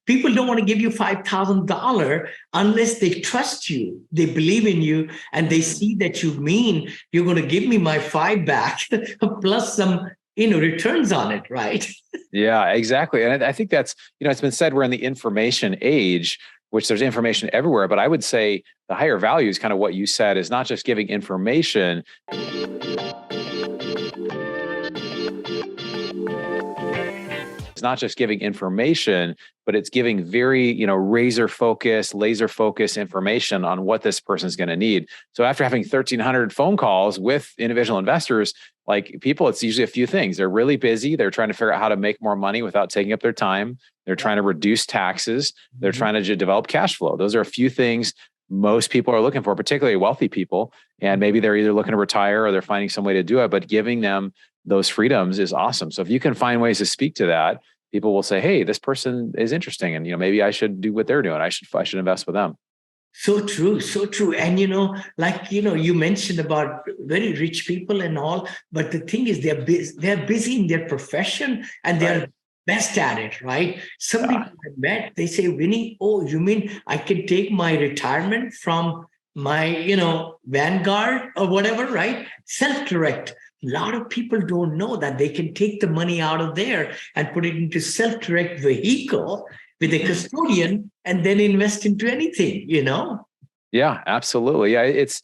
People don't want to give you $5,000 unless they trust you, they believe in you, and they see that you mean you're going to give me my five back plus some, returns on it, right? Yeah, exactly. And I think that's, it's been said we're in the information age, which there's information everywhere. But I would say the higher value is kind of what you said, is not just giving information. It's not just giving information, but it's giving very, razor focused, laser focused information on what this person's going to need. So after having 1,300 phone calls with individual investors, like people, it's usually a few things. They're really busy. They're trying to figure out how to make more money without taking up their time. They're trying to reduce taxes. They're trying to develop cash flow. Those are a few things most people are looking for, particularly wealthy people. And maybe they're either looking to retire or they're finding some way to do it, but giving them those freedoms is awesome. So if you can find ways to speak to that, people will say, hey, this person is interesting. And, maybe I should do what they're doing. I should invest with them. So true, so true. And, you mentioned about very rich people and all, but the thing is they're busy in their profession and they're best at it, right? Some people I met, they say, Vinney, oh, you mean I can take my retirement from my, Vanguard or whatever, right? Self-direct. A lot of people don't know that they can take the money out of there and put it into self-direct vehicle with a custodian and then invest into anything, Yeah, absolutely. Yeah, it's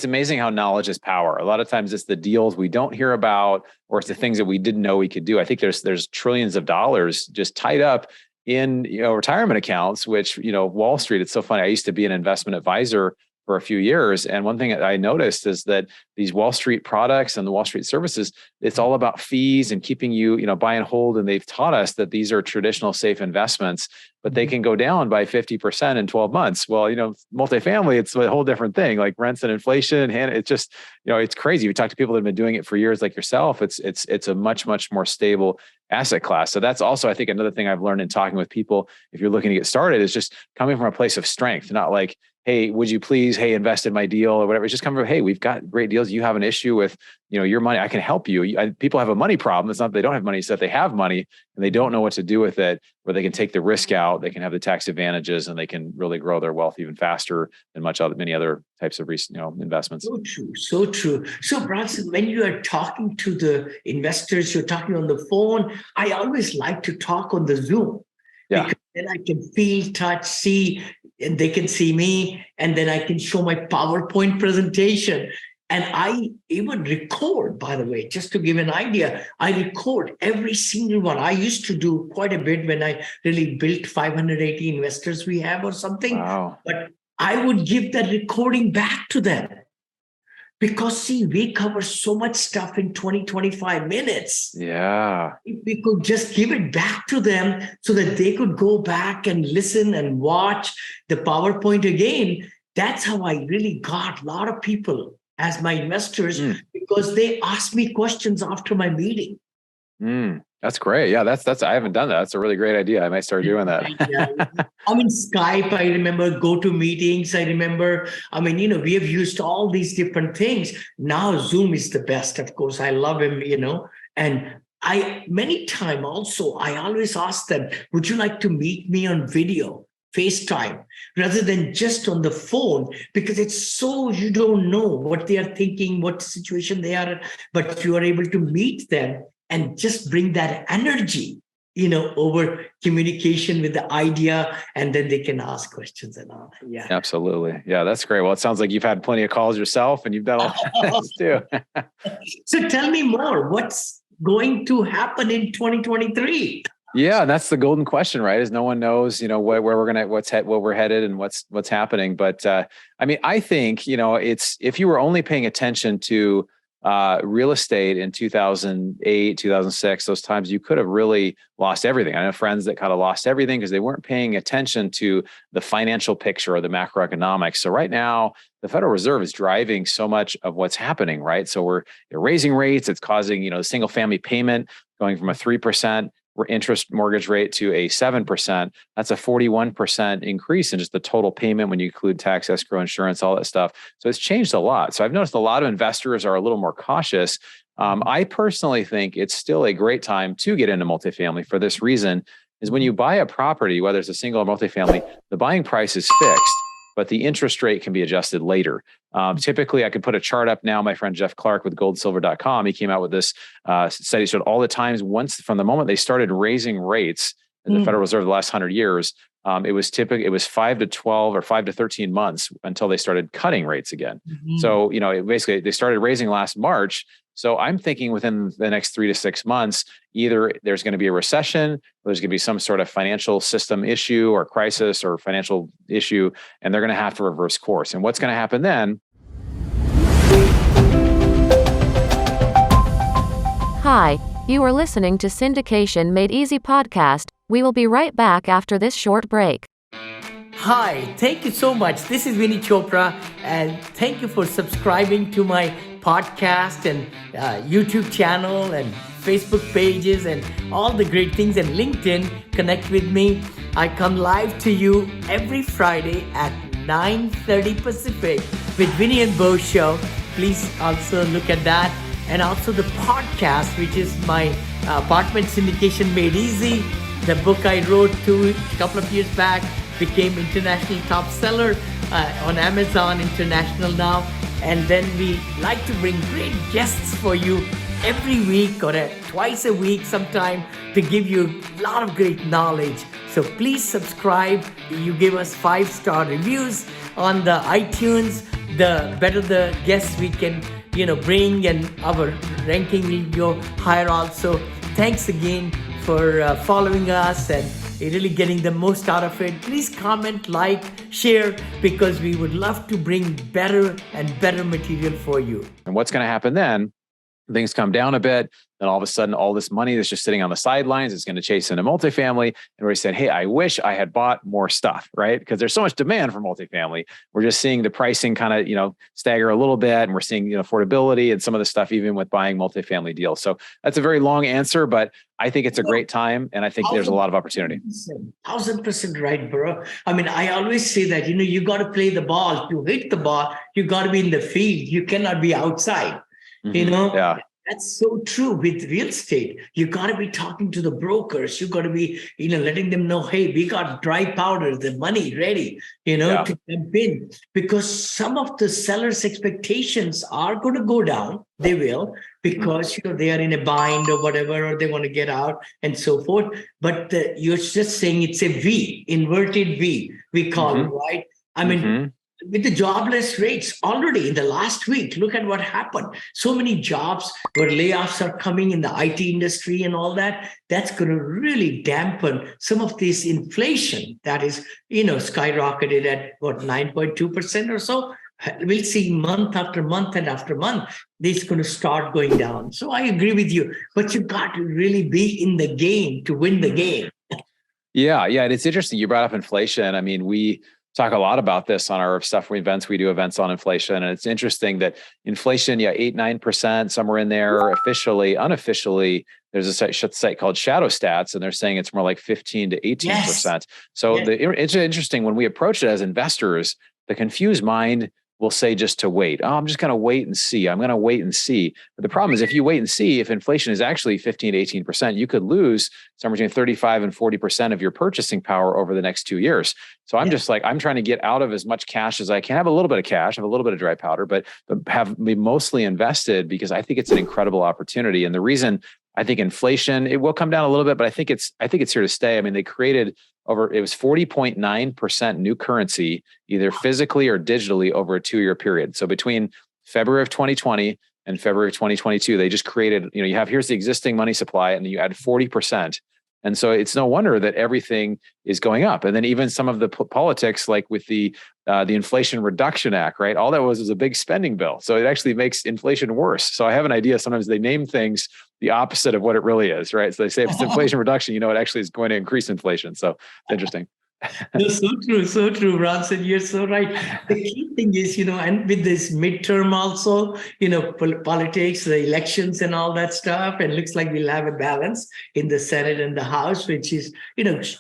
amazing how knowledge is power. A lot of times it's the deals we don't hear about, or it's the things that we didn't know we could do. I think there's trillions of dollars just tied up in, retirement accounts, which, Wall Street, it's so funny. I used to be an investment advisor for a few years. And one thing that I noticed is that these Wall Street products and the Wall Street services, it's all about fees and keeping you, buy and hold. And they've taught us that these are traditional safe investments, but they can go down by 50% in 12 months. Well, multifamily, it's a whole different thing, like rents and inflation. And it's just, it's crazy. We talk to people that have been doing it for years, like yourself. It's a much, much more stable asset class. So that's also, I think, another thing I've learned in talking with people, if you're looking to get started, is just coming from a place of strength, not like, hey, would you please, invest in my deal or whatever. It's just coming from, hey, we've got great deals. You have an issue with, your money. I can help you. People have a money problem. It's not that they don't have money, it's that they have money and they don't know what to do with it, where they can take the risk out, they can have the tax advantages, and they can really grow their wealth even faster than many other types of investments. So true. So true. So Bronson, when you are talking to the investors, you're talking on the phone. I always like to talk on the Zoom. Yeah. Because then I can feel, touch, see, and they can see me, and then I can show my PowerPoint presentation. And I even record, by the way, just to give an idea, I record every single one. I used to do quite a bit when I really built 580 investors we have or something. Wow. But I would give that recording back to them. Because, see, we cover so much stuff in 20, 25 minutes. Yeah. If we could just give it back to them so that they could go back and listen and watch the PowerPoint again, that's how I really got a lot of people as my investors, because they asked me questions after my meeting. That's great. Yeah, that's I haven't done that. That's a really great idea. I might start doing that. Yeah. I mean, Skype, I remember, go to meetings. I remember, we have used all these different things. Now Zoom is the best, of course. I love him, and many times also, I always ask them, would you like to meet me on video, FaceTime, rather than just on the phone? Because it's so, you don't know what they are thinking, what situation they are in, but you are able to meet them and just bring that energy, over communication with the idea, and then they can ask questions and all. Yeah, absolutely. Yeah, that's great. Well, it sounds like you've had plenty of calls yourself, and you've done all this too. So tell me more. What's going to happen in 2023? Yeah, that's the golden question, right? Is no one knows, where we're headed and what's happening. But I think, it's, if you were only paying attention to real estate in 2008, 2006, those times, you could have really lost everything. I know friends that kind of lost everything because they weren't paying attention to the financial picture or the macroeconomics. So right now, the Federal Reserve is driving so much of what's happening, right? So they're raising rates. It's causing, the single family payment going from a 3% interest mortgage rate to a 7%. That's a 41% increase in just the total payment when you include tax, escrow, insurance, all that stuff. So it's changed a lot. So I've noticed a lot of investors are a little more cautious. I personally think it's still a great time to get into multifamily for this reason. is when you buy a property, whether it's a single or multifamily, the buying price is fixed, but the interest rate can be adjusted later. Typically, I could put a chart up now. My friend Jeff Clark with goldsilver.com, he came out with this study, showed all the times once from the moment they started raising rates in the Federal Reserve the last 100 years, it was 5 to 12 or 5 to 13 months until they started cutting rates again. So, basically they started raising last March. So I'm thinking within the next 3 to 6 months, either there's going to be a recession, or there's going to be some sort of financial system issue or crisis or financial issue, and they're going to have to reverse course. And what's going to happen then? Hi, you are listening to Syndication Made Easy podcast. We will be right back after this short break. Hi, thank you so much. This is Vinney Chopra, and thank you for subscribing to my podcast and YouTube channel and Facebook pages and all the great things, and LinkedIn. Connect with me. I come live to you every Friday at 9:30 Pacific with Vinney and Bo show. Please also look at that. And also the podcast, which is my apartment syndication made easy. The book I wrote a couple of years back became international top seller on Amazon International now. And then we like to bring great guests for you every week or twice a week sometime to give you a lot of great knowledge. So please subscribe. You give us 5-star reviews on the iTunes. The better the guests we can bring, and our ranking will go higher also. Thanks again for following us and really getting the most out of it. Please comment, like, share, because we would love to bring better and better material for you. And what's going to happen then? Things come down a bit, then all of a sudden, all this money that's just sitting on the sidelines is going to chase into multifamily. And we said, hey, I wish I had bought more stuff, right? Because there's so much demand for multifamily. We're just seeing the pricing kind of, stagger a little bit, and we're seeing, affordability and some of the stuff, even with buying multifamily deals. So that's a very long answer, but I think it's a great time. And I think there's a lot of opportunity. 1000% right, bro. I mean, I always say that, you got to play the ball. To hit the ball, you got to be in the field. You cannot be outside. Yeah. That's so true with real estate. You got to be talking to the brokers. You got to be, letting them know, hey, we got dry powder, the money ready, to jump in. Because some of the sellers' expectations are going to go down. They will, because, they are in a bind or whatever, or they want to get out and so forth. But you're just saying it's a V, inverted V, we call it, right? I mean, with the jobless rates already in the last week, look at what happened. So many jobs where layoffs are coming in the IT industry and all that. That's going to really dampen some of this inflation that is, skyrocketed at 9.2% or so. We'll see month after month and after month, this is going to start going down. So I agree with you, but you got to really be in the game to win the game. Yeah. And it's interesting. You brought up inflation. I mean, we talk a lot about this on our stuff. We do events on inflation. And it's interesting that inflation, 8-9%, somewhere in there, officially, unofficially, there's a site called Shadow Stats, and they're saying it's more like 15 to 18%. Yes. So it's interesting when we approach it as investors, the confused mind will say just to wait. Oh, I'm just going to wait and see. I'm going to wait and see. But the problem is, if you wait and see, if inflation is actually 15 to 18%, you could lose somewhere between 35 and 40% of your purchasing power over the next 2 years. So I'm just I'm trying to get out of as much cash as I can. Have a little bit of cash, have a little bit of dry powder, but be mostly invested, because I think it's an incredible opportunity. And the reason I think inflation, it will come down a little bit, but I think it's here to stay. I mean, they created it was 40.9% new currency, either physically or digitally, over a 2-year period. So between February of 2020 and February of 2022, they just created, here's the existing money supply, and then you add 40%. And so it's no wonder that everything is going up. And then even some of the politics, like with the Inflation Reduction Act, right? All that was a big spending bill. So it actually makes inflation worse. So I have an idea. Sometimes they name things the opposite of what it really is, right? So they say if it's inflation reduction, it actually is going to increase inflation. So it's interesting. No, so true, Bronson. You're so right. The key thing is, and with this midterm also, politics, the elections and all that stuff, and looks like we'll have a balance in the Senate and the House, which is,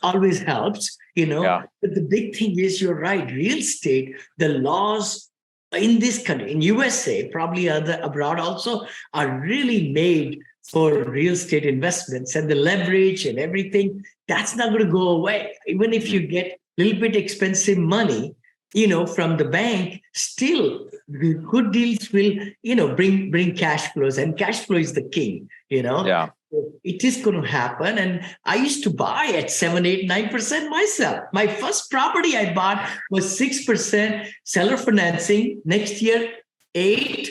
always helps, But the big thing is, you're right, real estate, the laws in this country, in USA, probably abroad also, are really made for real estate investments, and the leverage and everything that's not going to go away. Even if you get a little bit expensive money, from the bank, still the good deals will, bring cash flows, and cash flow is the king, Yeah. It is going to happen. And I used to buy at 7, 8, 9% myself. My first property I bought was 6% seller financing. Next year, 6,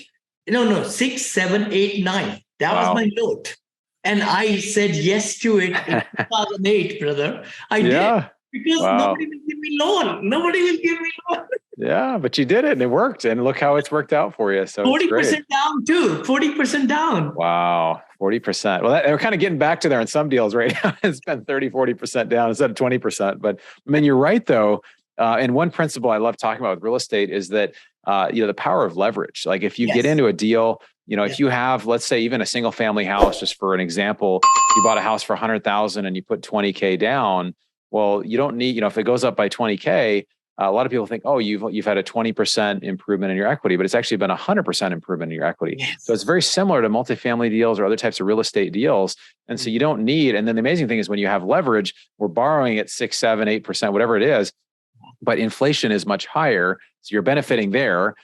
7, 8, 9. That was my note. And I said yes to it in 2008, brother. I did. Because nobody will give me loan. Nobody will give me loan. Yeah, but you did it and it worked. And look how it's worked out for you. So 40% down too. 40% down. Wow. 40%. Well, we're kind of getting back to there in some deals right now. It's been 30, 40% down instead of 20%. But I mean, you're right though. And one principle I love talking about with real estate is that, the power of leverage. Like if you get into a deal, if you have, let's say even a single family house, just for an example, you bought a house for 100,000 and you put 20K down. Well, you don't need, if it goes up by 20K, a lot of people think, oh, you've had a 20% improvement in your equity, but it's actually been 100% improvement in your equity. Yes. So it's very similar to multifamily deals or other types of real estate deals. And so you don't need, and then the amazing thing is when you have leverage, we're borrowing at 6, 7, 8%, whatever it is, but inflation is much higher. So you're benefiting there.